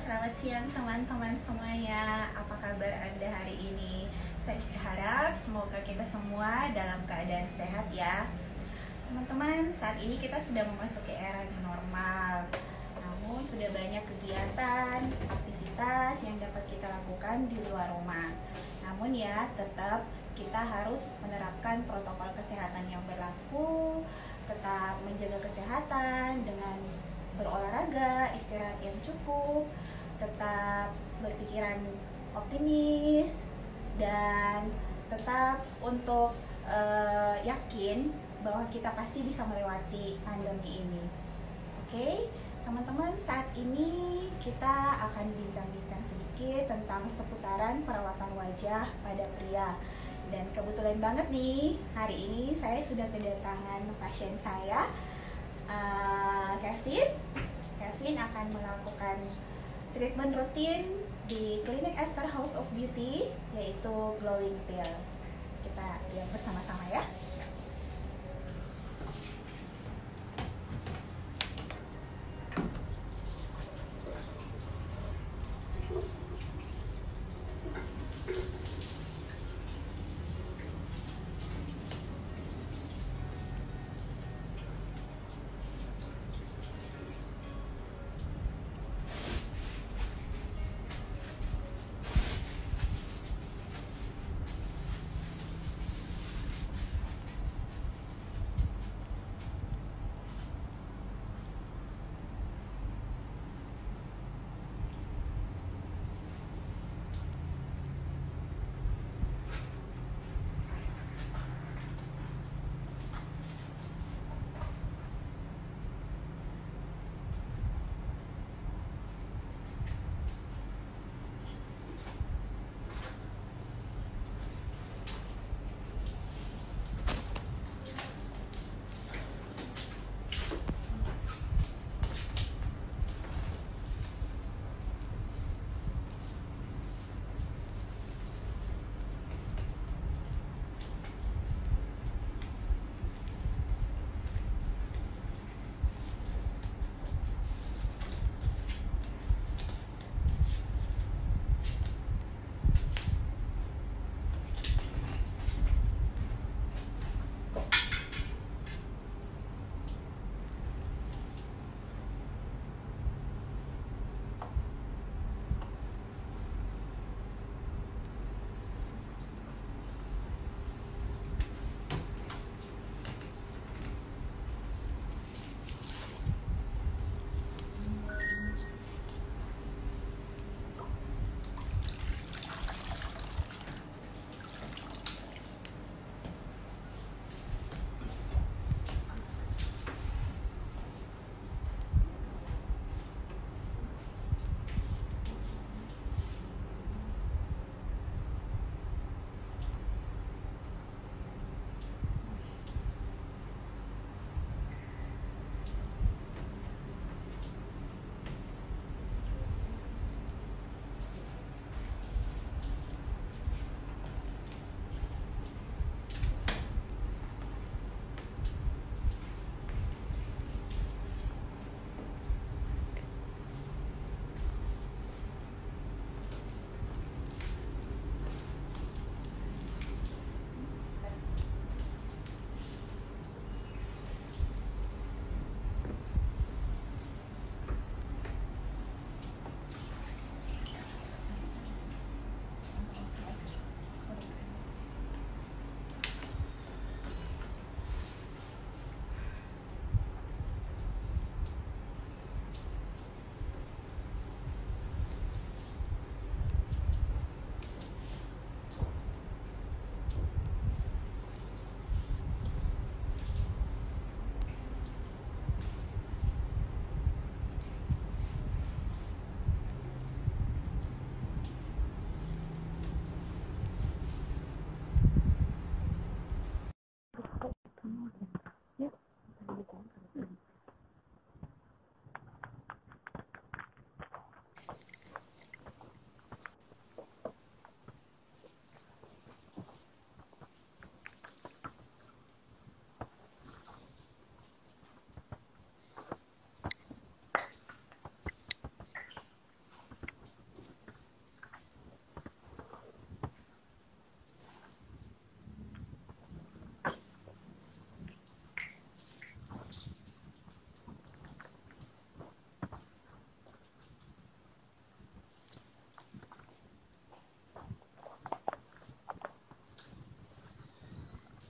selamat siang teman-teman semuanya. Apa kabar Anda hari ini? Saya berharap semoga kita semua dalam keadaan sehat ya. Teman-teman, saat ini kita sudah memasuki era new normal. Namun sudah banyak kegiatan, aktivitas yang dapat kita lakukan di luar rumah. Namun ya, tetap kita harus menerapkan protokol kesehatan yang berlaku, tetap menjaga kesehatan dengan berolahraga, istirahat yang cukup, tetap berpikiran optimis, dan tetap untuk yakin bahwa kita pasti bisa melewati pandemi ini. Oke, teman-teman, saat ini kita akan bincang-bincang sedikit tentang seputaran perawatan wajah pada pria. Dan kebetulan banget nih, hari ini saya sudah kedatangan pasien saya, Kevin akan melakukan treatment rutin di klinik Esther House of Beauty, yaitu glowing pill. Kita lihat bersama-sama ya.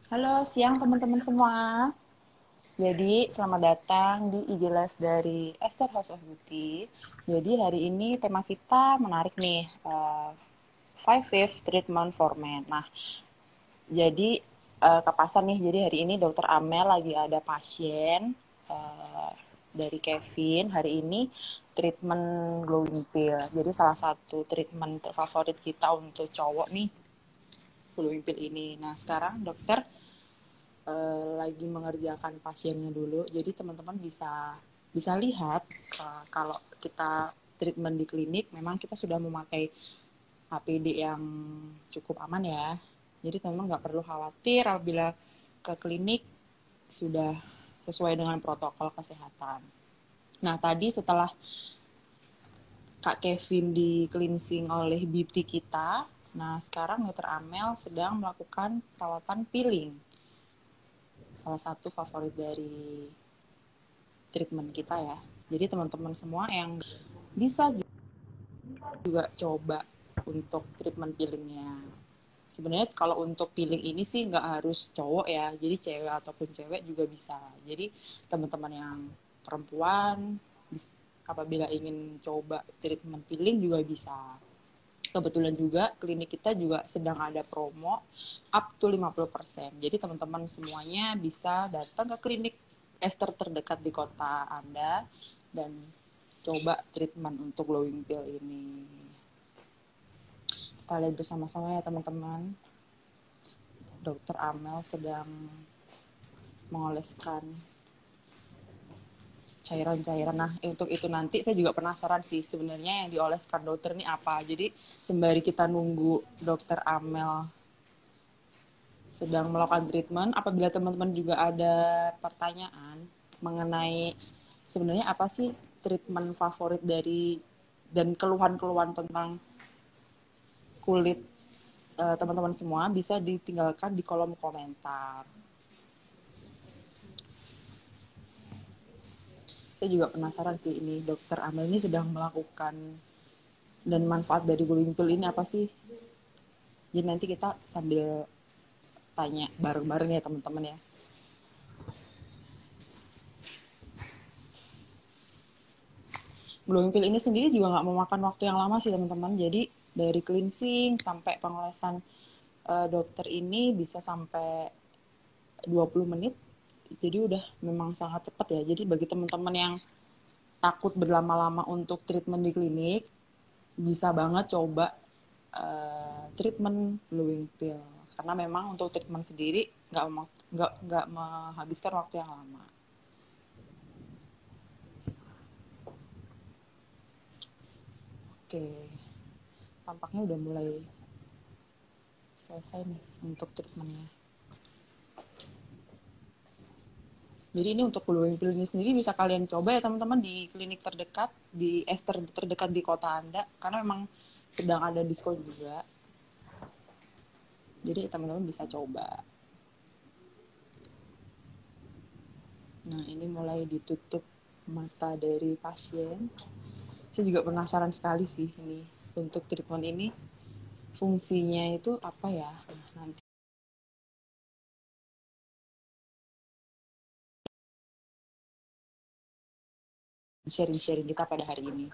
Halo, siang teman-teman semua. Jadi, selamat datang di IG Live dari Esther House of Beauty. Jadi, hari ini tema kita menarik nih, Five Fifth Treatment for Men. Nah, jadi kepasan nih, jadi hari ini Dokter Amel lagi ada pasien eh, dari Kevin. Hari ini treatment glowing pill. Jadi, salah satu treatment terfavorit kita untuk cowok nih, glowing pill ini. Nah, sekarang dokter lagi mengerjakan pasiennya dulu. Jadi teman-teman bisa bisa lihat kalau kita treatment di klinik memang kita sudah memakai APD yang cukup aman ya. Jadi teman-teman nggak perlu khawatir apabila ke klinik sudah sesuai dengan protokol kesehatan. Nah tadi setelah Kak Kevin di cleansing oleh BT kita, nah sekarang Dr. Amel sedang melakukan perawatan peeling. Salah satu favorit dari treatment kita ya. Jadi teman-teman semua yang bisa juga coba untuk treatment peelingnya. Sebenarnya kalau untuk peeling ini sih nggak harus cowok ya, jadi cewek ataupun cewek juga bisa. Jadi teman-teman yang perempuan apabila ingin coba treatment peeling juga bisa. Kebetulan juga klinik kita juga sedang ada promo up to 50%. Jadi teman-teman semuanya bisa datang ke klinik Esther terdekat di kota Anda dan coba treatment untuk glowing pill ini. Kita lihat bersama-sama ya teman-teman. Dokter Amel sedang mengoleskan cairan-cairan. Nah, untuk itu nanti saya juga penasaran sih sebenarnya yang dioleskan dokter ini apa. Jadi sembari kita nunggu dokter Amel sedang melakukan treatment, apabila teman-teman juga ada pertanyaan mengenai sebenarnya apa sih treatment favorit dari dan keluhan-keluhan tentang kulit teman-teman semua bisa ditinggalkan di kolom komentar. Saya juga penasaran sih ini dokter Amel ini sedang melakukan dan manfaat dari glowing pill ini apa sih? Jadi nanti kita sambil tanya bareng-bareng ya teman-teman ya. Glowing pill ini sendiri juga nggak memakan waktu yang lama sih teman-teman. Jadi dari cleansing sampai pengolesan dokter ini bisa sampai 20 menit. Jadi udah memang sangat cepat ya. Jadi bagi teman-teman yang takut berlama-lama untuk treatment di klinik, bisa banget coba treatment glowing pill. Karena memang untuk treatment sendiri nggak menghabiskan waktu yang lama. Oke, tampaknya udah mulai selesai nih untuk treatmentnya. Jadi ini untuk glowing pill ini sendiri bisa kalian coba ya teman-teman di klinik terdekat, di Esther terdekat di kota Anda, karena memang sedang ada diskon juga. Jadi teman-teman bisa coba. Nah ini mulai ditutup mata dari pasien. Saya juga penasaran sekali sih ini untuk treatment ini fungsinya itu apa ya. Nah, nanti sharing-sharing kita pada hari ini.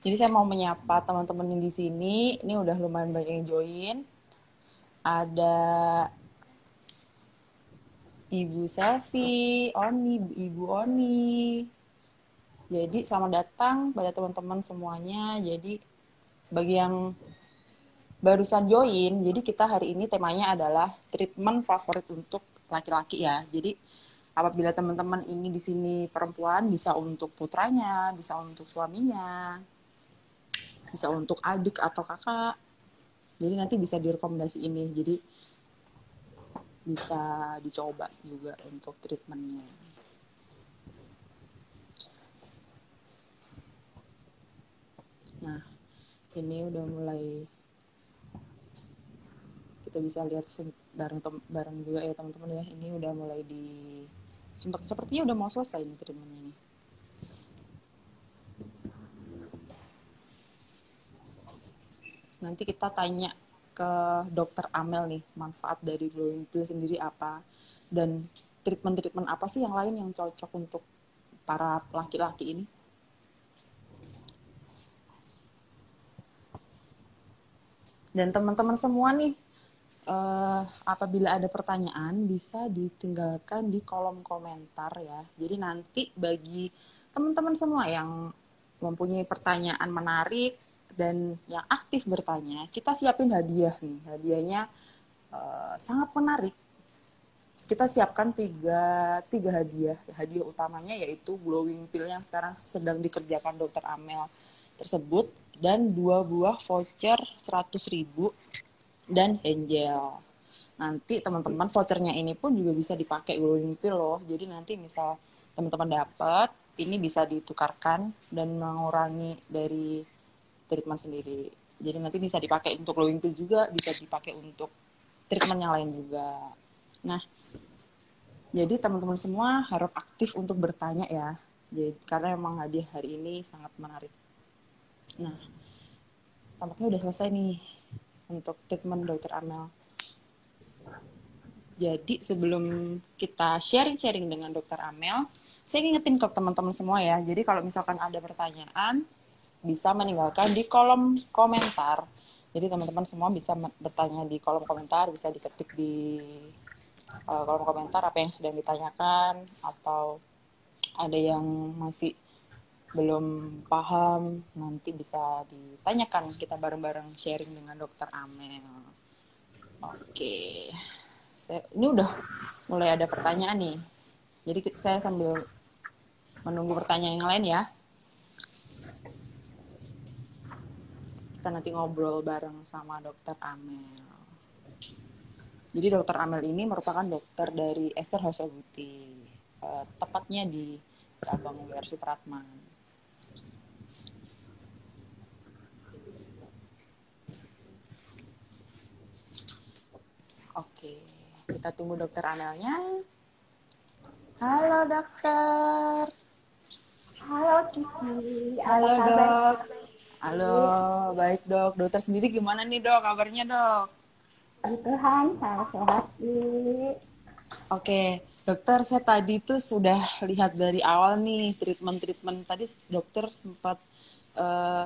Jadi saya mau menyapa teman-teman yang di sini. Ini udah lumayan banyak yang join. Ada Ibu Selfie, Oni, Ibu Oni. Jadi selamat datang pada teman-teman semuanya. Jadi bagi yang barusan join, jadi kita hari ini temanya adalah treatment favorit untuk laki-laki ya. Jadi apabila teman-teman ini di sini perempuan, bisa untuk putranya, bisa untuk suaminya, bisa untuk adik atau kakak. Jadi nanti bisa direkomendasi ini. Jadi bisa dicoba juga untuk treatmentnya. Nah, ini udah mulai kita bisa lihat bareng juga ya teman-teman ya. Ini udah mulai sepertinya udah mau selesai ini treatmentnya ini. Nanti kita tanya ke Dokter Amel nih, manfaat dari glowing pill sendiri apa, dan treatment-treatment apa sih yang lain yang cocok untuk para laki-laki ini? Dan teman-teman semua nih, apabila ada pertanyaan bisa ditinggalkan di kolom komentar ya. Jadi nanti bagi teman-teman semua yang mempunyai pertanyaan menarik dan yang aktif bertanya, kita siapin hadiah nih. Hadiahnya sangat menarik. Kita siapkan tiga hadiah. Hadiah utamanya yaitu glowing pill yang sekarang sedang dikerjakan Dokter Amel tersebut, dan 2 buah voucher 100.000 dan hand gel. Nanti teman-teman vouchernya ini pun juga bisa dipakai glowing pill loh. Jadi nanti misal teman-teman dapat, ini bisa ditukarkan dan mengurangi dari treatment sendiri. Jadi nanti bisa dipakai untuk glowing pill juga, bisa dipakai untuk treatment yang lain juga. Nah, jadi teman-teman semua harap aktif untuk bertanya ya. Jadi, karena memang hadiah hari ini sangat menarik. Nah, tampaknya udah selesai nih untuk treatment Dokter Amel. Jadi sebelum kita sharing-sharing dengan Dokter Amel, saya ingetin ke teman-teman semua ya. Jadi kalau misalkan ada pertanyaan, bisa meninggalkan di kolom komentar. Jadi teman-teman semua bisa bertanya di kolom komentar, bisa diketik di kolom komentar apa yang sedang ditanyakan, atau ada yang masih belum paham, nanti bisa ditanyakan, kita bareng-bareng sharing dengan Dokter Amel. Oke, ini udah mulai ada pertanyaan nih. Jadi saya sambil menunggu pertanyaan yang lain ya. Kita nanti ngobrol bareng sama Dokter Amel. Jadi Dokter Amel ini merupakan dokter dari Esther House of Beauty, tepatnya di cabang WR Supratman. Oke, kita tunggu Dokter Amelnya. Halo dokter. Halo Kiki. Halo dok. Halo, baik dok. Dokter sendiri gimana nih dok, kabarnya dok? Puji Tuhan, saya sehat nih. Oke, dokter, saya tadi tuh sudah lihat dari awal nih treatment tadi dokter sempat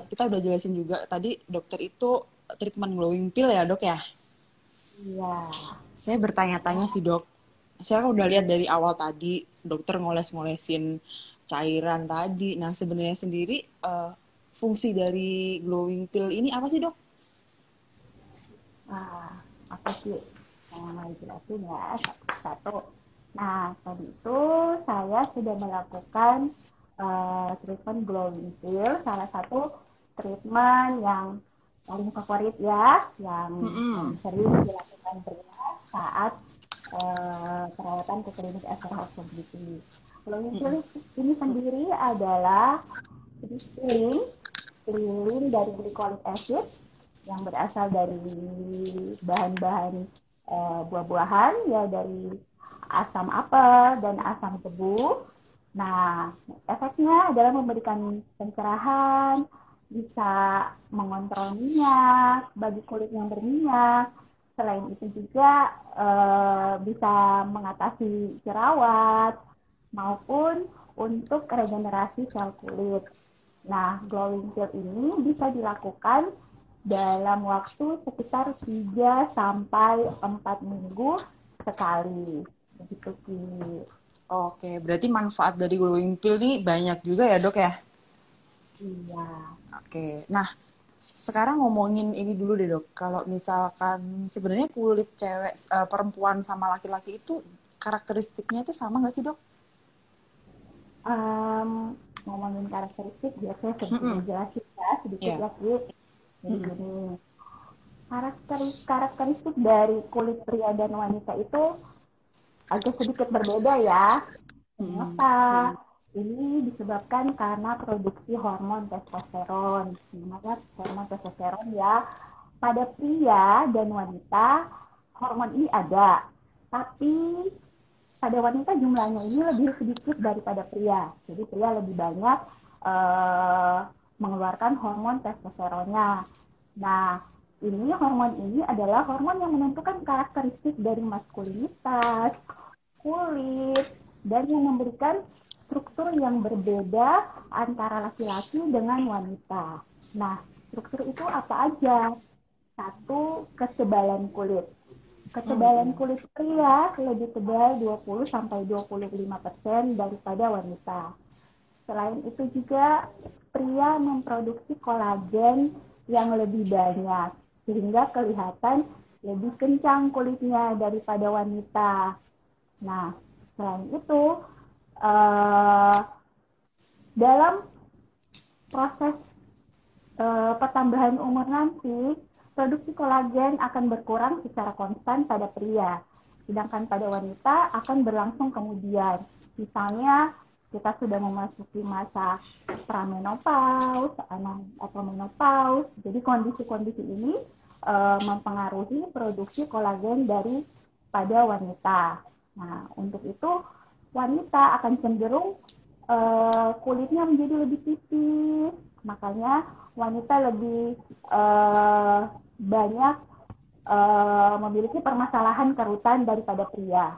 kita udah jelasin juga tadi dokter itu treatment glowing pill ya dok ya. Iya. Saya bertanya-tanya sih dok, saya udah lihat dari awal tadi dokter ngoles-ngolesin cairan tadi. Nah sebenarnya sendiri fungsi dari glowing pill ini apa sih dok? Apa sih yang mau jelasin ya satu-satu. Nah, tadi itu saya sudah melakukan treatment glowing pill, salah satu treatment yang paling favorit ya, yang sering dilakukan pria saat perawatan ke klinik Esther House of Beauty. Glowing pill ini sendiri adalah lilin dari glycolic acid yang berasal dari bahan-bahan buah-buahan ya, dari asam apel dan asam tebu. Nah, efeknya adalah memberikan pencerahan, bisa mengontrol minyak bagi kulit yang berminyak. Selain itu juga bisa mengatasi jerawat maupun untuk regenerasi sel kulit. Nah, glowing pill ini bisa dilakukan dalam waktu sekitar 3-4 minggu sekali. Begitu, Ki. Oke, berarti manfaat dari glowing pill ini banyak juga ya dok ya? Iya. Oke, nah sekarang ngomongin ini dulu deh dok. Kalau misalkan sebenarnya kulit cewek, perempuan sama laki-laki itu karakteristiknya itu sama nggak sih dok? Ngomongin karakteristik, biasanya sedikit jelasin ya, sedikit ya, Ki. Jadi gini, karakteristik dari kulit pria dan wanita itu agak sedikit berbeda ya. Kenapa? Ini disebabkan karena produksi hormon testosteron. Dimana hormon testosteron ya, pada pria dan wanita hormon ini ada, tapi pada wanita jumlahnya ini lebih sedikit daripada pria. Jadi pria lebih banyak mengeluarkan hormon testosteronnya. Nah, hormon ini adalah hormon yang menentukan karakteristik dari maskulinitas, kulit, dan yang memberikan struktur yang berbeda antara laki-laki dengan wanita. Nah, struktur itu apa aja? Satu, ketebalan kulit. Ketebalan kulit pria lebih tebal 20-25% daripada wanita. Selain itu juga pria memproduksi kolagen yang lebih banyak sehingga kelihatan lebih kencang kulitnya daripada wanita. Nah, selain itu dalam proses pertambahan umur nanti, produksi kolagen akan berkurang secara konstan pada pria, sedangkan pada wanita akan berlangsung kemudian. Misalnya, kita sudah memasuki masa pramenopause atau menopause, jadi kondisi-kondisi ini mempengaruhi produksi kolagen dari pada wanita. Nah, untuk itu wanita akan cenderung kulitnya menjadi lebih tipis, makanya wanita lebih banyak memiliki permasalahan kerutan daripada pria.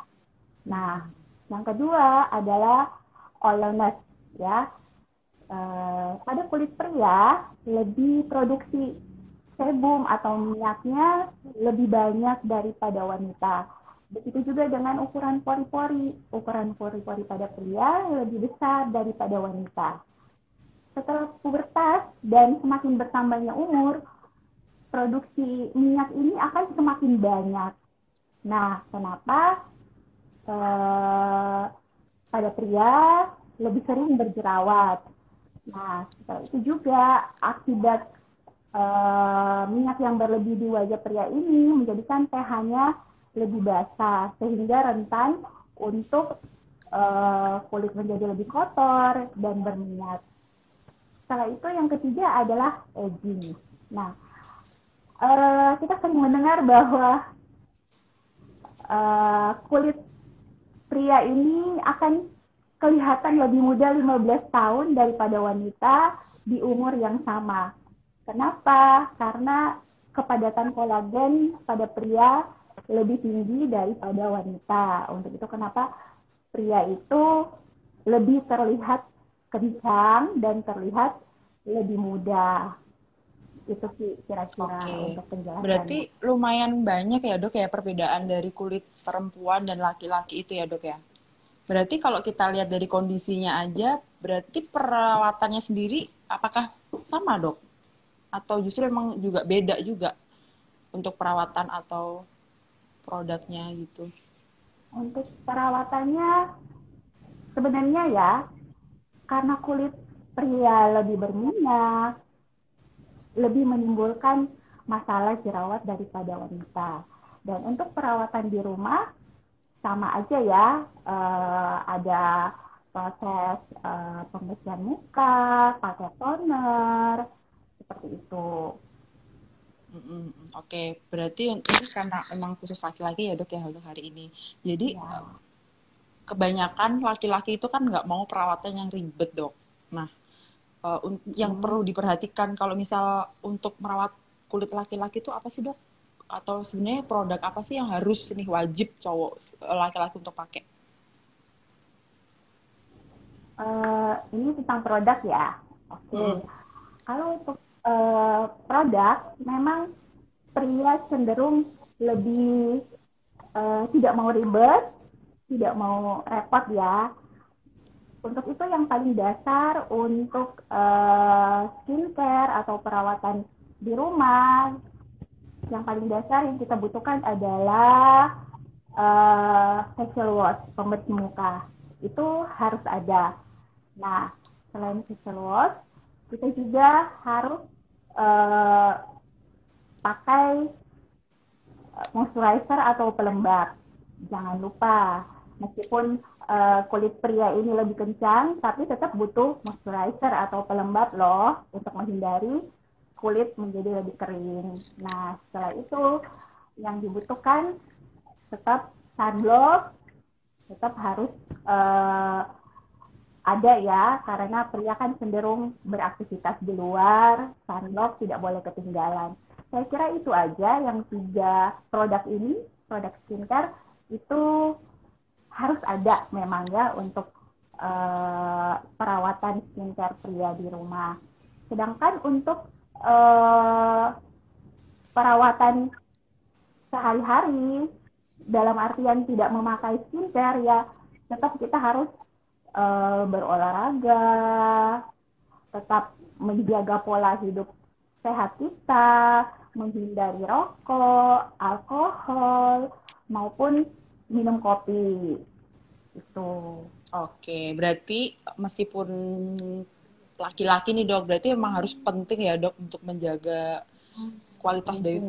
Nah, yang kedua adalah oiliness, ya. Pada kulit pria lebih produksi sebum atau minyaknya lebih banyak daripada wanita. Begitu juga dengan ukuran pori-pori. Ukuran pori-pori pada pria lebih besar daripada wanita. Setelah pubertas dan semakin bertambahnya umur, produksi minyak ini akan semakin banyak. Nah, kenapa pada pria lebih sering berjerawat? Nah, setelah itu juga akibat minyak yang berlebih di wajah pria ini menjadikan pH-nya lebih basah sehingga rentan untuk kulit menjadi lebih kotor dan berminyak. Setelah itu yang ketiga adalah aging. Nah, kita sering mendengar bahwa kulit pria ini akan kelihatan lebih muda 15 tahun daripada wanita di umur yang sama. Kenapa? Karena kepadatan kolagen pada pria lebih tinggi daripada wanita. Untuk itu kenapa pria itu lebih terlihat kencang dan terlihat lebih muda. Itu sih kira-kira untuk penjelasannya. Berarti lumayan banyak ya dok ya perbedaan dari kulit perempuan dan laki-laki itu ya dok ya. Berarti kalau kita lihat dari kondisinya aja, berarti perawatannya sendiri apakah sama dok? Atau justru emang juga beda juga untuk perawatan atau produknya gitu? Untuk perawatannya sebenarnya ya, karena kulit pria lebih berminyak, lebih menimbulkan masalah jerawat daripada wanita. Dan untuk perawatan di rumah sama aja ya, ada proses pembersihan muka, pakai toner, seperti itu. Oke, berarti ini karena emang khusus laki-laki ya dok ya untuk hari ini. Jadi Ya. kebanyakan laki-laki itu kan nggak mau perawatan yang ribet dok. Nah, yang perlu diperhatikan kalau misal untuk merawat kulit laki-laki itu apa sih dok? Atau sebenarnya produk apa sih yang harus nih wajib cowok laki-laki untuk pakai? Ini tentang produk ya. Oke. Kalau untuk produk, memang pria cenderung lebih tidak mau ribet, tidak mau repot ya. Untuk itu yang paling dasar untuk skincare atau perawatan di rumah, yang paling dasar yang kita butuhkan adalah facial wash, pembersih muka. Itu harus ada. Nah, selain facial wash, kita juga harus pakai moisturizer atau pelembab. Jangan lupa, meskipun kulit pria ini lebih kencang, tapi tetap butuh moisturizer atau pelembab loh, untuk menghindari kulit menjadi lebih kering. Nah, setelah itu yang dibutuhkan tetap sunblock, tetap harus ada ya, karena pria kan cenderung beraktivitas di luar, sunblock tidak boleh ketinggalan. Saya kira itu aja yang 3 produk ini, produk skincare itu harus ada memang ya untuk perawatan skincare pria di rumah. Sedangkan untuk perawatan sehari-hari dalam artian tidak memakai skincare ya tetap kita harus berolahraga, tetap menjaga pola hidup sehat kita, menghindari rokok, alkohol, maupun minum kopi. Itu. Oke, berarti meskipun laki-laki nih dok, berarti emang harus penting ya dok untuk menjaga kualitas dari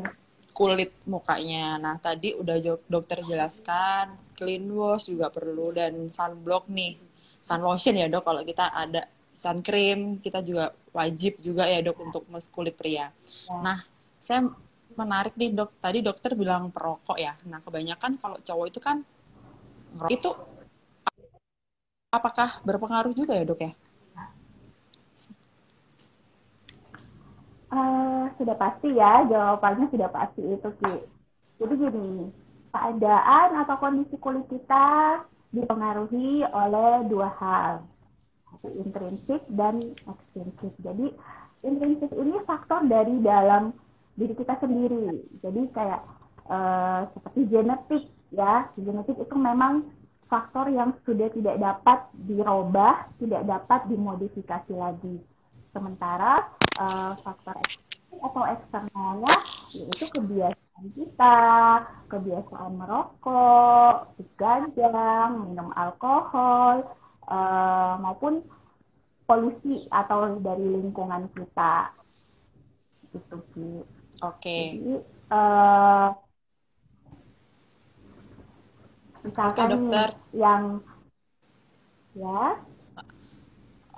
kulit mukanya. Nah tadi udah dokter jelaskan, clean wash juga perlu dan sunblock nih, sun lotion ya dok kalau kita ada, sun cream kita juga wajib juga ya dok untuk kulit pria. Nah saya menarik nih dok, tadi dokter bilang perokok ya. Nah kebanyakan kalau cowok itu kan itu apakah berpengaruh juga ya dok ya? Sudah pasti ya, jawabannya sudah pasti itu Ki. Jadi gini, keadaan atau kondisi kulit kita dipengaruhi oleh 2 hal, intrinsik dan ekstrinsik. Jadi intrinsik ini faktor dari dalam diri kita sendiri. Jadi kayak seperti genetik ya, genetik itu memang faktor yang sudah tidak dapat dirubah, tidak dapat dimodifikasi lagi. Sementara faktor atau eksternalnya yaitu kebiasaan kita, kebiasaan merokok, begadang, minum alkohol, maupun polusi atau dari lingkungan kita. Itu Ki. Oke. Jadi Oke dokter. Yang ya.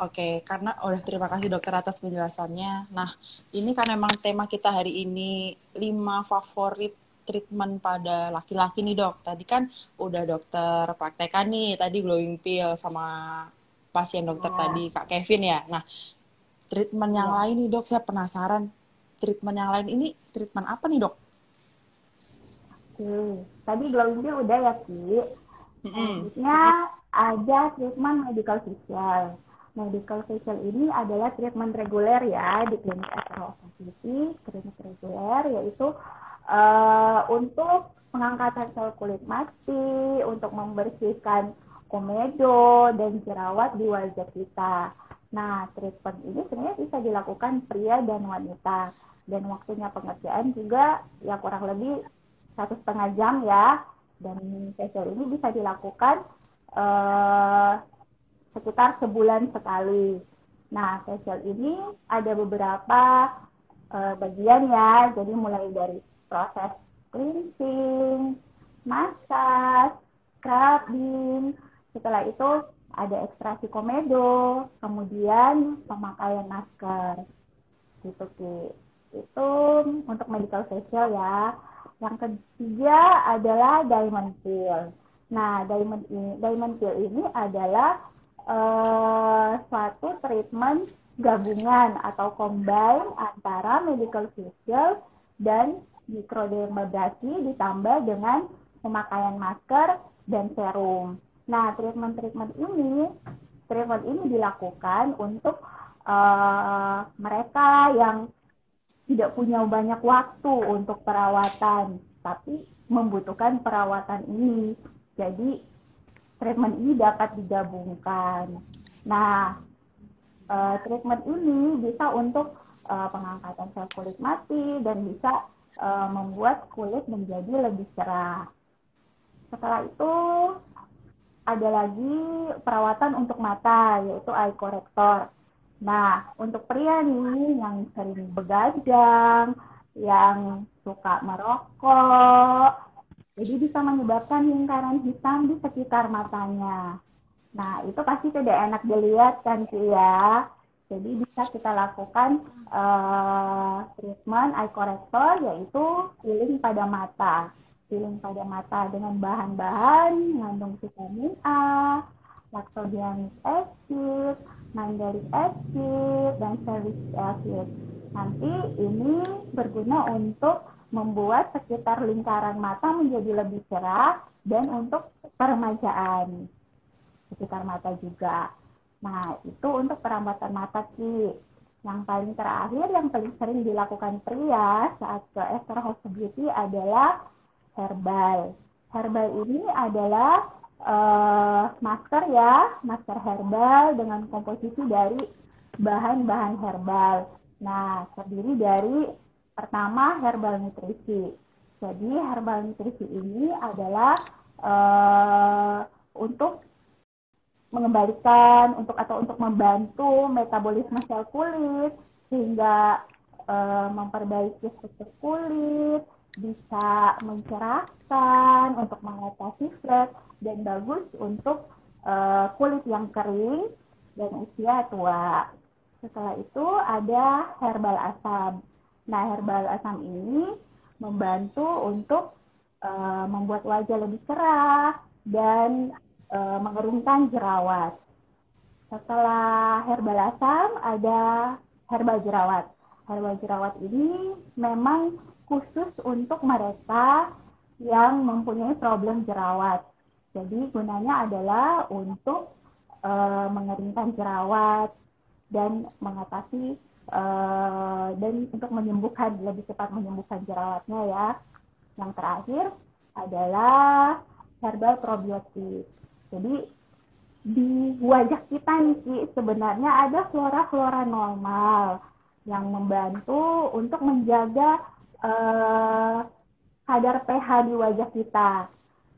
Oke, karena udah terima kasih dokter atas penjelasannya. Nah, ini kan memang tema kita hari ini 5 favorit treatment pada laki-laki nih dok. Tadi kan udah dokter praktekan nih, tadi glowing pill sama pasien dokter tadi Kak Kevin ya. Nah, treatment yang lain nih dok, saya penasaran. Treatment yang lain ini treatment apa nih dok? Tadi glowing pill udah ya Ki. Selanjutnya ada treatment medical facial. Medical facial ini adalah treatment reguler ya di klinik Esther Beauty, klinik reguler yaitu untuk pengangkatan sel kulit mati, untuk membersihkan komedo dan jerawat di wajah kita. Nah, treatment ini sebenarnya bisa dilakukan pria dan wanita dan waktunya pengerjaan juga ya kurang lebih 1,5 jam ya. Dan facial ini bisa dilakukan sekitar sebulan sekali. Nah, facial ini ada beberapa bagian ya. Jadi mulai dari proses cleansing, massage, scrubbing. Setelah itu ada ekstraksi komedo, kemudian pemakaian masker. Gitu Ki. Itu untuk medical facial ya. Yang ketiga adalah diamond pill. Nah, diamond pill ini adalah suatu treatment gabungan atau combine antara medical facial dan mikrodermabrasi ditambah dengan pemakaian masker dan serum. Nah, treatment ini dilakukan untuk mereka yang tidak punya banyak waktu untuk perawatan, tapi membutuhkan perawatan ini. Jadi, treatment ini dapat digabungkan. Nah, treatment ini bisa untuk pengangkatan sel kulit mati dan bisa membuat kulit menjadi lebih cerah. Setelah itu, ada lagi perawatan untuk mata, yaitu eye corrector. Nah, untuk pria nih yang sering begadang, yang suka merokok, jadi bisa menyebabkan lingkaran hitam di sekitar matanya. Nah, itu pasti tidak enak dilihat kan Ki ya. Jadi bisa kita lakukan treatment eye corrector, yaitu peeling pada mata. Peeling pada mata dengan bahan-bahan mengandung vitamin A, lactodianic acid, mandelic acid, dan salicylic acid. Nanti ini berguna untuk membuat sekitar lingkaran mata menjadi lebih cerah dan untuk peremajaan sekitar mata juga. Nah, itu untuk perawatan mata, Ki. Yang paling terakhir, yang paling sering dilakukan pria saat ke Esther House Beauty adalah herbal. Herbal ini adalah masker ya, masker herbal dengan komposisi dari bahan-bahan herbal. Nah, terdiri dari pertama herbal nutrisi. Jadi herbal nutrisi ini adalah untuk mengembalikan untuk membantu metabolisme sel kulit sehingga memperbaiki struktur kulit, bisa mencerahkan, untuk mengatasi flek, dan bagus untuk kulit yang kering dan usia tua. Setelah itu ada herbal asam. Nah, herbal asam ini membantu untuk membuat wajah lebih cerah dan mengeringkan jerawat. Setelah herbal asam ada herbal jerawat. Herbal jerawat ini memang khusus untuk mereka yang mempunyai problem jerawat. Jadi gunanya adalah untuk mengeringkan jerawat dan mengatasi dan untuk menyembuhkan, lebih cepat menyembuhkan jerawatnya ya. Yang terakhir adalah herbal probiotik. Jadi di wajah kita nih sebenarnya ada flora-flora normal yang membantu untuk menjaga kadar pH di wajah kita.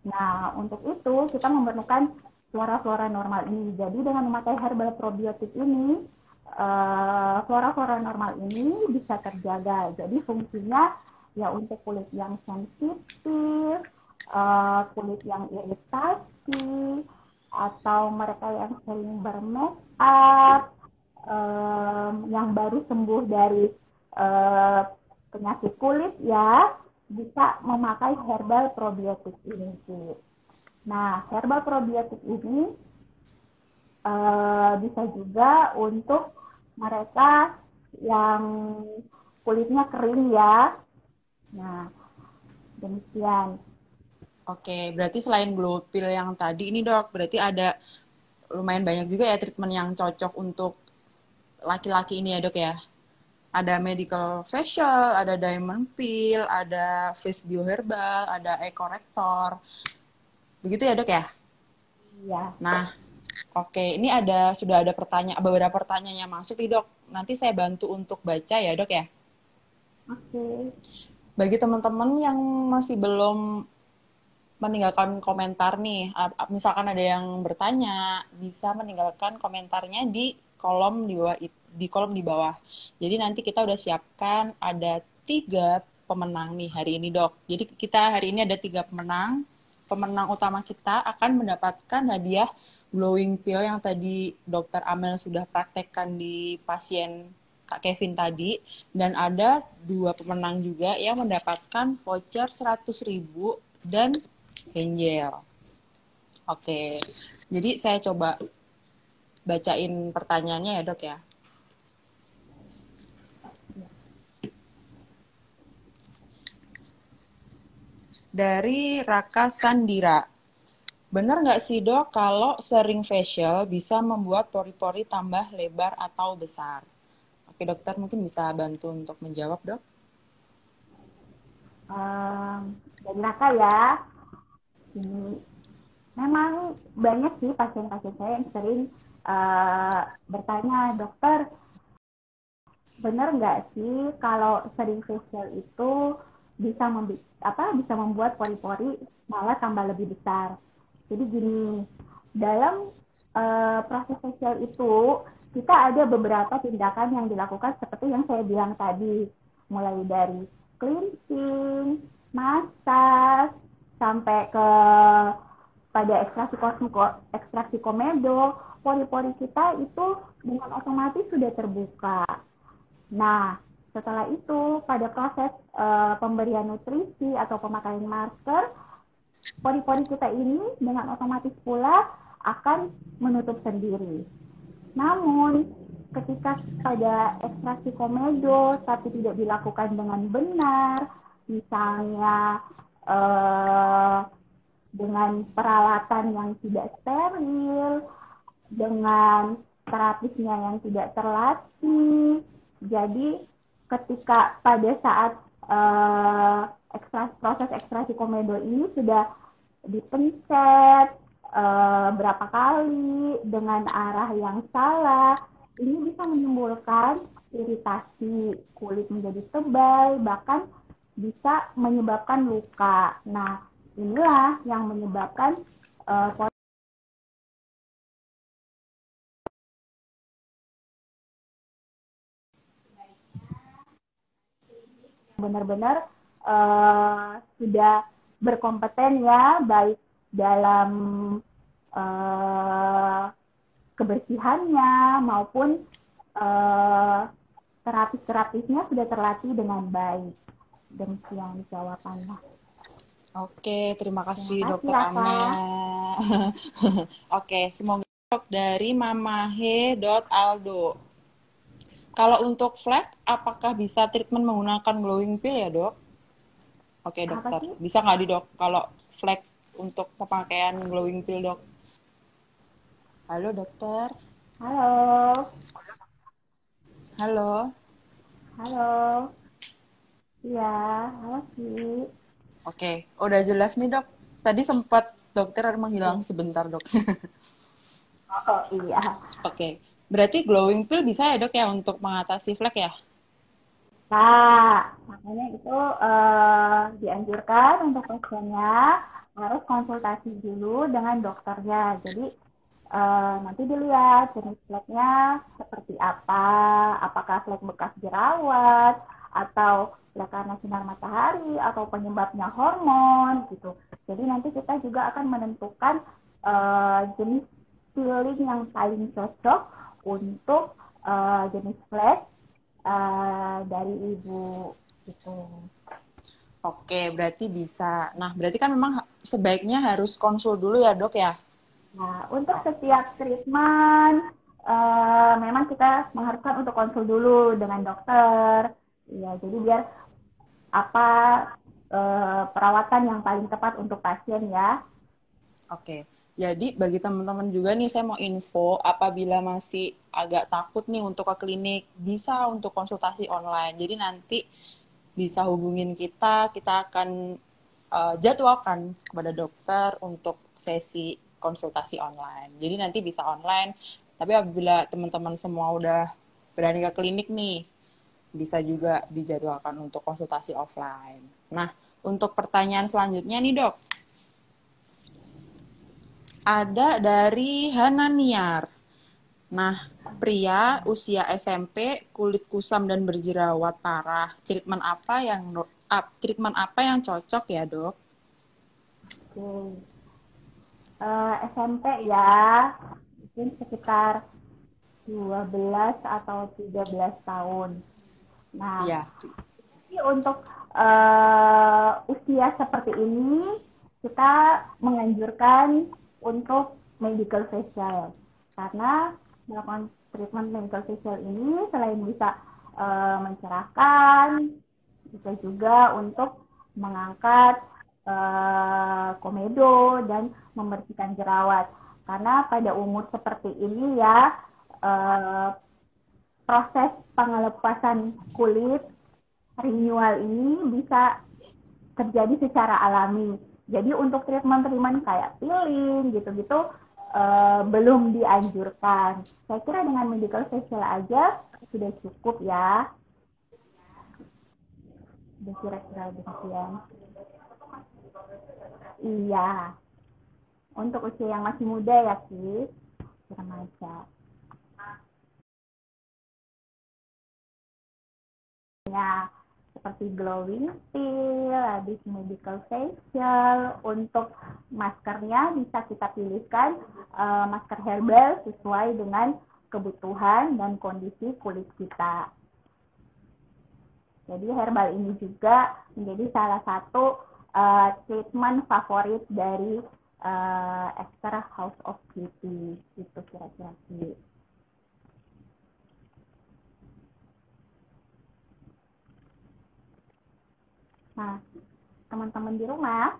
Nah, untuk itu kita memerlukan flora-flora normal ini. Jadi dengan memakai herbal probiotik ini, flora-flora normal ini bisa terjaga. Jadi fungsinya ya untuk kulit yang sensitif, kulit yang iritasi, atau mereka yang sering bermake up, yang baru sembuh dari penyakit kulit ya, bisa memakai herbal probiotik ini. Nah, herbal probiotik ini bisa juga untuk mereka yang kulitnya kering ya. Nah, demikian. Oke, berarti selain glow pill yang tadi ini dok, berarti ada lumayan banyak juga ya treatment yang cocok untuk laki-laki ini ya dok ya. Ada medical facial, ada diamond peel, ada face bioherbal, ada eye corrector. Begitu ya dok ya? Iya. Nah, oke, ini sudah ada beberapa pertanyaan yang masuk nih dok. Nanti saya bantu untuk baca ya dok ya. Oke. Bagi teman-teman yang masih belum meninggalkan komentar nih, misalkan ada yang bertanya, bisa meninggalkan komentarnya di kolom di bawah. Jadi nanti kita udah siapkan ada 3 pemenang nih hari ini dok. Jadi kita hari ini ada 3 pemenang. Pemenang utama kita akan mendapatkan hadiah glowing pill yang tadi Dokter Amel sudah praktekkan di pasien Kak Kevin tadi, dan ada 2 pemenang juga yang mendapatkan voucher 100.000 dan Angel. Oke, jadi saya coba bacain pertanyaannya ya dok ya. Dari Raka Sandira, benar nggak sih dok kalau sering facial bisa membuat pori-pori tambah lebar atau besar? Oke dokter, mungkin bisa bantu untuk menjawab dok. Dari Raka ya. Memang banyak sih pasien-pasien saya yang sering bertanya, dokter, benar nggak sih kalau sering facial itu bisa membuat pori-pori malah tambah lebih besar? Jadi gini, dalam proses facial itu kita ada beberapa tindakan yang dilakukan seperti yang saya bilang tadi, mulai dari cleansing, massage, sampai ke pada ekstraksi komedo, pori-pori kita itu dengan otomatis sudah terbuka. Nah, setelah itu pada proses pemberian nutrisi atau pemakaian masker, pori-pori kita ini dengan otomatis pula akan menutup sendiri. Namun, ketika pada ekstraksi komedo tapi tidak dilakukan dengan benar, misalnya dengan peralatan yang tidak steril, dengan terapisnya yang tidak terlatih. Jadi ketika pada saat proses ekstraksi komedo ini sudah dipencet berapa kali dengan arah yang salah, ini bisa menimbulkan iritasi, kulit menjadi tebal, bahkan bisa menyebabkan luka. Nah, inilah yang menyebabkan benar-benar sudah berkompeten ya, baik dalam kebersihannya maupun terapis-terapisnya sudah terlatih dengan baik. Demikian jawabannya. Oke, terima kasih Terima Dokter kasih, Aka. Amel. Oke, semoga dari mamahe.aldo. Kalau untuk flek, apakah bisa treatment menggunakan glowing pill ya, Dok? Oke, Apa dokter. sih? Bisa nggak di, Dok, kalau flek untuk pemakaian glowing pill, Dok? Halo, dokter. Halo. Halo. Halo. Iya, halo Ki. Oke, udah jelas nih, Dok. Tadi sempat dokter menghilang Oke. sebentar, Dok. Oh iya. Oke, berarti glowing pill bisa ya, Dok, ya, untuk mengatasi flek ya? Nah, makanya itu dianjurkan untuk pasiennya harus konsultasi dulu dengan dokternya. Jadi nanti dilihat jenis fleknya seperti apa, apakah flek bekas jerawat, atau flek karena sinar matahari, atau penyebabnya hormon gitu. Jadi nanti kita juga akan menentukan jenis peeling yang paling cocok untuk jenis flek dari ibu gitu. Oke, berarti bisa. Nah, berarti kan memang sebaiknya harus konsul dulu ya, Dok, ya? Nah, untuk setiap treatment memang kita mengharuskan untuk konsul dulu dengan dokter. Ya, jadi biar apa perawatan yang paling tepat untuk pasien ya. Oke, jadi bagi teman-teman juga nih saya mau info apabila masih agak takut nih untuk ke klinik, bisa untuk konsultasi online. Jadi nanti bisa hubungin kita, kita akan jadwalkan kepada dokter untuk sesi konsultasi online. Jadi nanti bisa online, tapi apabila teman-teman semua udah berani ke klinik nih, bisa juga dijadwalkan untuk konsultasi offline. Nah, untuk pertanyaan selanjutnya nih, Dok. Ada dari Hananiar. Nah, pria usia SMP, kulit kusam dan berjerawat parah. Treatment apa yang cocok ya, Dok? Oke. SMP ya, mungkin sekitar 12 atau 13 tahun. Nah, Iya. untuk usia seperti ini kita menganjurkan untuk medical facial karena melakukan treatment medical facial ini selain bisa mencerahkan, bisa juga untuk mengangkat komedo dan membersihkan jerawat. Karena pada umur seperti ini ya proses pengelepasan kulit renewal ini bisa terjadi secara alami. Jadi untuk treatment-treatment kayak peeling gitu-gitu belum dianjurkan. Saya kira dengan medical facial aja sudah cukup ya. Sudah kira-kira demikian. Iya. Untuk usia yang masih muda ya, Ki. Remaja. Ya, seperti glowing pill, habis medical facial. Untuk maskernya bisa kita pilihkan masker herbal sesuai dengan kebutuhan dan kondisi kulit kita. Jadi herbal ini juga menjadi salah satu treatment favorit dari Esther House of Beauty. Itu kira-kira sih. Nah, teman-teman di rumah,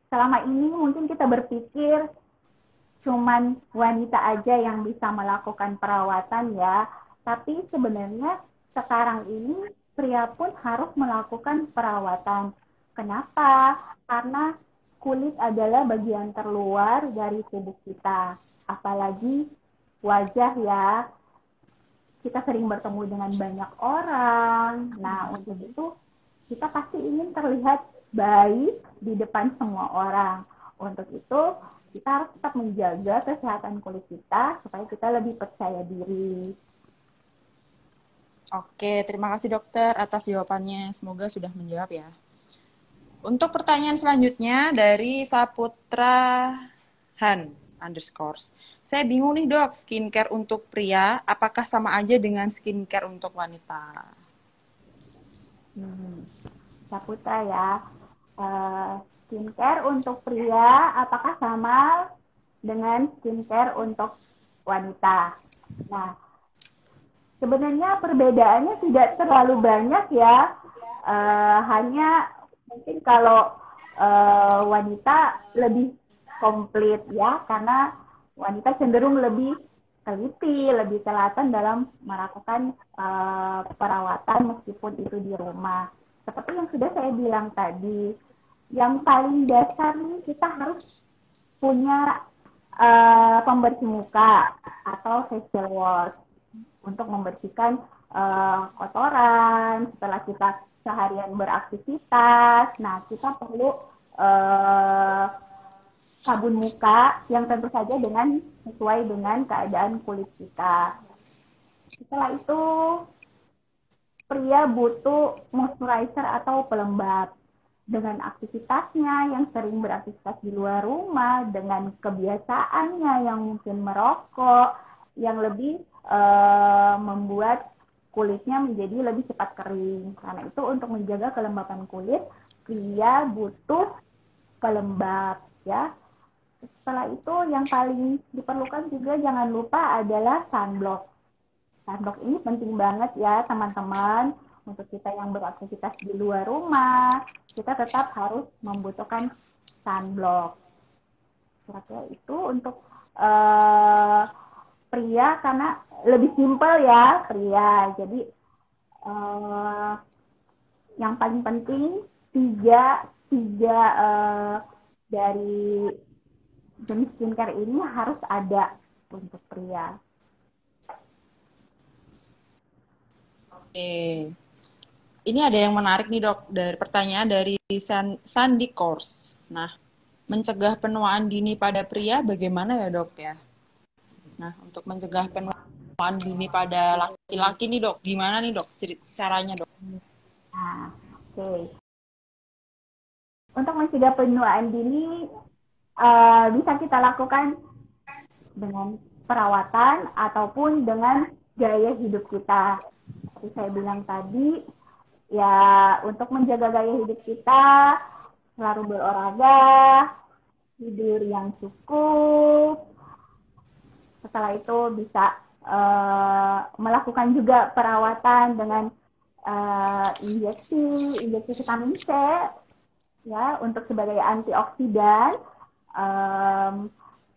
selama ini mungkin kita berpikir cuman wanita aja yang bisa melakukan perawatan ya. Tapi sebenarnya sekarang ini pria pun harus melakukan perawatan. Kenapa? Karena kulit adalah bagian terluar dari tubuh kita. Apalagi wajah ya. Kita sering bertemu dengan banyak orang. Nah, untuk itu kita pasti ingin terlihat baik di depan semua orang. Untuk itu, kita harus tetap menjaga kesehatan kulit kita supaya kita lebih percaya diri. Oke, terima kasih dokter atas jawabannya. Semoga sudah menjawab ya. Untuk pertanyaan selanjutnya dari Saputra Han _. Saya bingung nih dok, skincare untuk pria apakah sama aja dengan skincare untuk wanita? Saputra ya, skincare untuk pria apakah sama dengan skincare untuk wanita? Nah, sebenarnya perbedaannya tidak terlalu banyak ya, hanya mungkin kalau wanita lebih komplit ya, karena wanita cenderung lebih teliti, lebih telaten dalam melakukan perawatan meskipun itu di rumah. Seperti yang sudah saya bilang tadi, yang paling dasar nih kita harus punya pembersih muka atau facial wash untuk membersihkan kotoran setelah kita seharian beraktivitas. Nah, kita perlu sabun muka yang tentu saja sesuai dengan keadaan kulit kita. Setelah itu, pria butuh moisturizer atau pelembab. Dengan aktivitasnya yang sering beraktivitas di luar rumah, dengan kebiasaannya yang mungkin merokok, yang lebih membuat kulitnya menjadi lebih cepat kering. Karena itu untuk menjaga kelembapan kulit, pria butuh pelembab ya. Setelah itu yang paling diperlukan juga jangan lupa adalah sunblock. Sunblock ini penting banget ya teman-teman. Untuk kita yang beraktivitas di luar rumah, kita tetap harus membutuhkan sunblock. Kira-kira itu untuk pria karena lebih simpel ya pria. Jadi yang paling penting tiga dari jenis skincare ini harus ada untuk pria. Oke. Ini ada yang menarik nih dok, dari pertanyaan dari Sandy Course. Nah, mencegah penuaan dini pada pria bagaimana ya dok ya? Nah, untuk mencegah penuaan dini pada laki-laki nih dok, gimana nih dok caranya dok? Nah, oke. Untuk mencegah penuaan dini bisa kita lakukan dengan perawatan ataupun dengan gaya hidup kita. Seperti saya bilang tadi, ya untuk menjaga gaya hidup kita, selalu berolahraga, tidur yang cukup. Setelah itu bisa melakukan juga perawatan dengan injeksi vitamin C ya untuk sebagai antioksidan.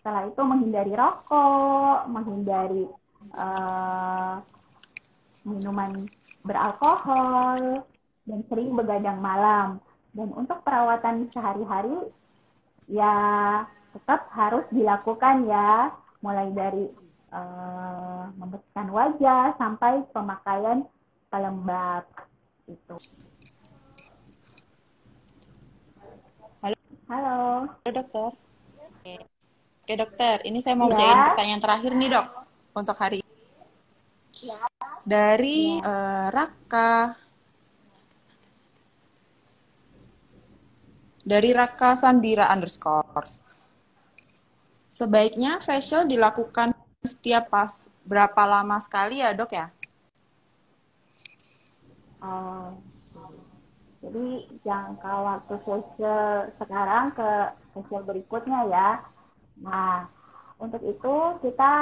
Setelah itu menghindari rokok, menghindari minuman beralkohol, dan sering begadang malam. Dan untuk perawatan sehari-hari, ya tetap harus dilakukan ya, mulai dari membersihkan wajah sampai pemakaian pelembab. Itu. Halo. Halo dokter. Oke dokter, ini saya mau bacain pertanyaan terakhir nih dok untuk hari ini. Dari Raka. Dari Raka Sandira _. Sebaiknya facial dilakukan setiap pas berapa lama sekali ya dok ya? Jadi jangka waktu facial sekarang ke facial berikutnya ya. Nah, untuk itu kita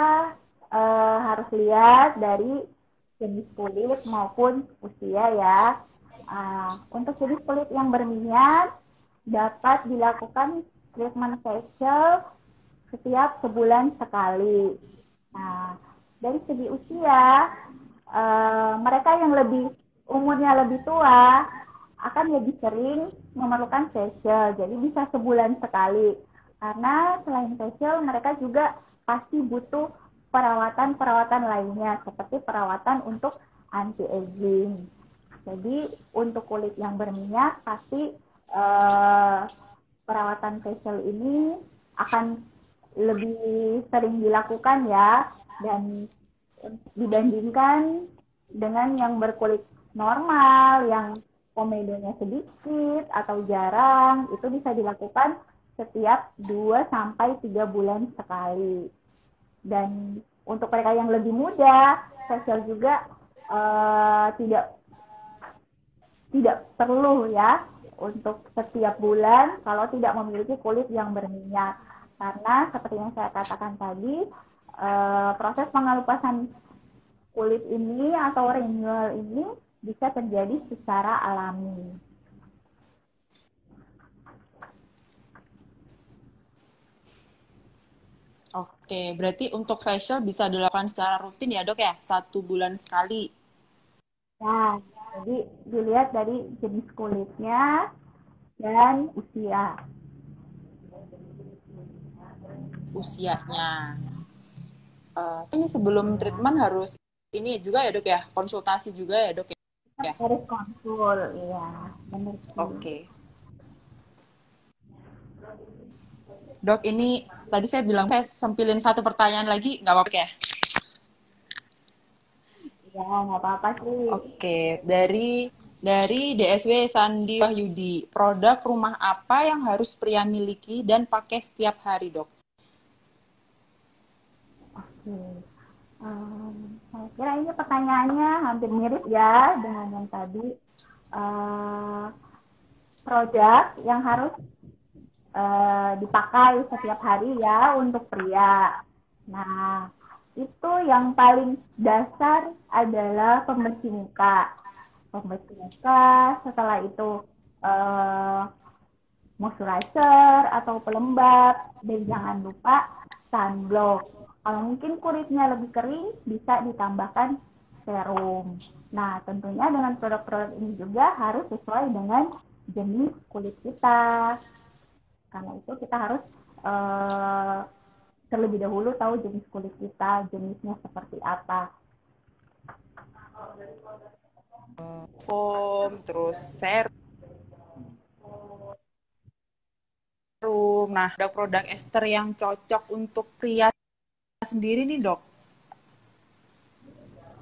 harus lihat dari jenis kulit maupun usia ya. Untuk jenis kulit yang berminyak, dapat dilakukan treatment facial setiap sebulan sekali. Nah, dari segi usia, mereka yang umurnya lebih tua akan lebih sering memerlukan facial, jadi bisa sebulan sekali. Karena selain facial, mereka juga pasti butuh perawatan-perawatan lainnya, seperti perawatan untuk anti-aging. Jadi untuk kulit yang berminyak, pasti perawatan facial ini akan lebih sering dilakukan ya, dan dibandingkan dengan yang berkulit normal, yang komedonya sedikit atau jarang, itu bisa dilakukan setiap 2 sampai 3 bulan sekali. Dan untuk mereka yang lebih muda, facial juga tidak perlu ya untuk setiap bulan kalau tidak memiliki kulit yang berminyak. Karena seperti yang saya katakan tadi, proses pengelupasan kulit ini atau renewal ini bisa terjadi secara alami. Oke, berarti untuk facial bisa dilakukan secara rutin ya dok ya? 1 bulan sekali. Nah, jadi dilihat dari jenis kulitnya dan usia. Usianya. Ini sebelum treatment harus ini juga ya dok ya? Konsultasi juga ya dok ya? Harus konsul, iya, benar sih. Oke. Dok, ini tadi saya bilang saya sempilin 1 pertanyaan lagi, nggak apa-apa ya? Ya, nggak apa-apa sih. Oke, dari DSW Sandi Wahyudi, produk rumah apa yang harus pria miliki dan pakai setiap hari, dok? Oke. Saya kira ini pertanyaannya hampir mirip ya dengan yang tadi. Produk yang harus dipakai setiap hari ya untuk pria. Nah, itu yang paling dasar adalah pembersih muka. Pembersih muka, setelah itu moisturizer atau pelembab, dan jangan lupa sunblock. Kalau mungkin kulitnya lebih kering, bisa ditambahkan serum. Nah, tentunya dengan produk-produk ini juga harus sesuai dengan jenis kulit kita. Karena itu kita harus terlebih dahulu tahu jenis kulit kita, jenisnya seperti apa. Foam, terus serum. Nah, ada produk ester yang cocok untuk pria sendiri nih, dok.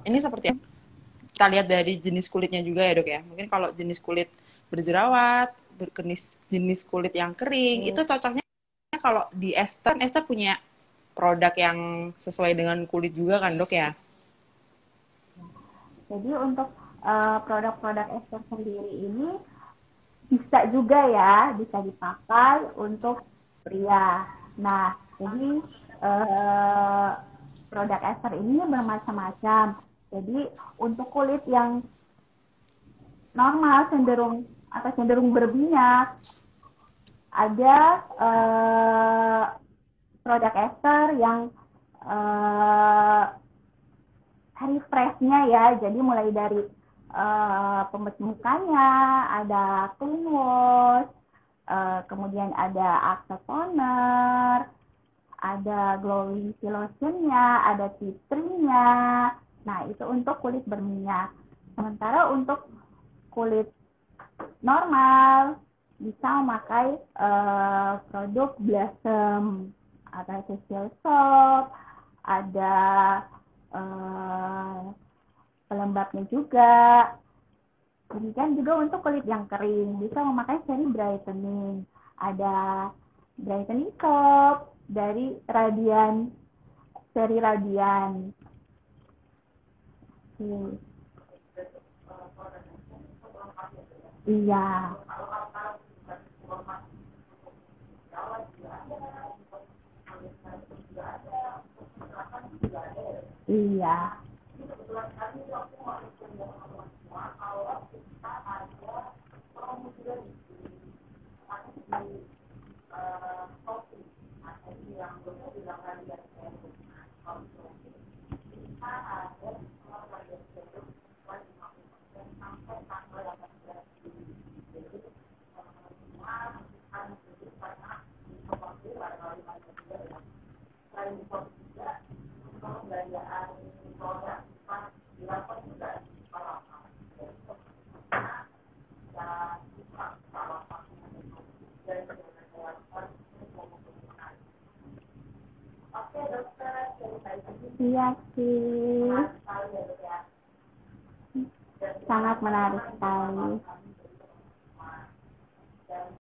Ini seperti apa? Kita lihat dari jenis kulitnya juga ya, dok ya. Mungkin kalau jenis kulit berjerawat, jenis kulit yang kering, itu cocoknya kalau di ester. Ester punya produk yang sesuai dengan kulit juga kan, dok ya? Jadi untuk produk-produk ester sendiri ini bisa juga ya, bisa dipakai untuk pria. Nah, jadi produk ester ini bermacam-macam. Jadi untuk kulit yang normal cenderung berminyak, ada produk ester yang refresh-nya ya, jadi mulai dari pembersih mukanya, ada clean wash, kemudian ada Axa toner, ada glowing lotion-nya, ada tea tree-nya. Nah, itu untuk kulit berminyak. Sementara untuk kulit normal bisa memakai produk Blossom, ada facial soap, ada pelembabnya juga. Demikian juga untuk kulit yang kering bisa memakai seri brightening. Ada brightening soap dari Radian, seri Radian. Iya. Iya. Iya sih, sangat menarik sekali.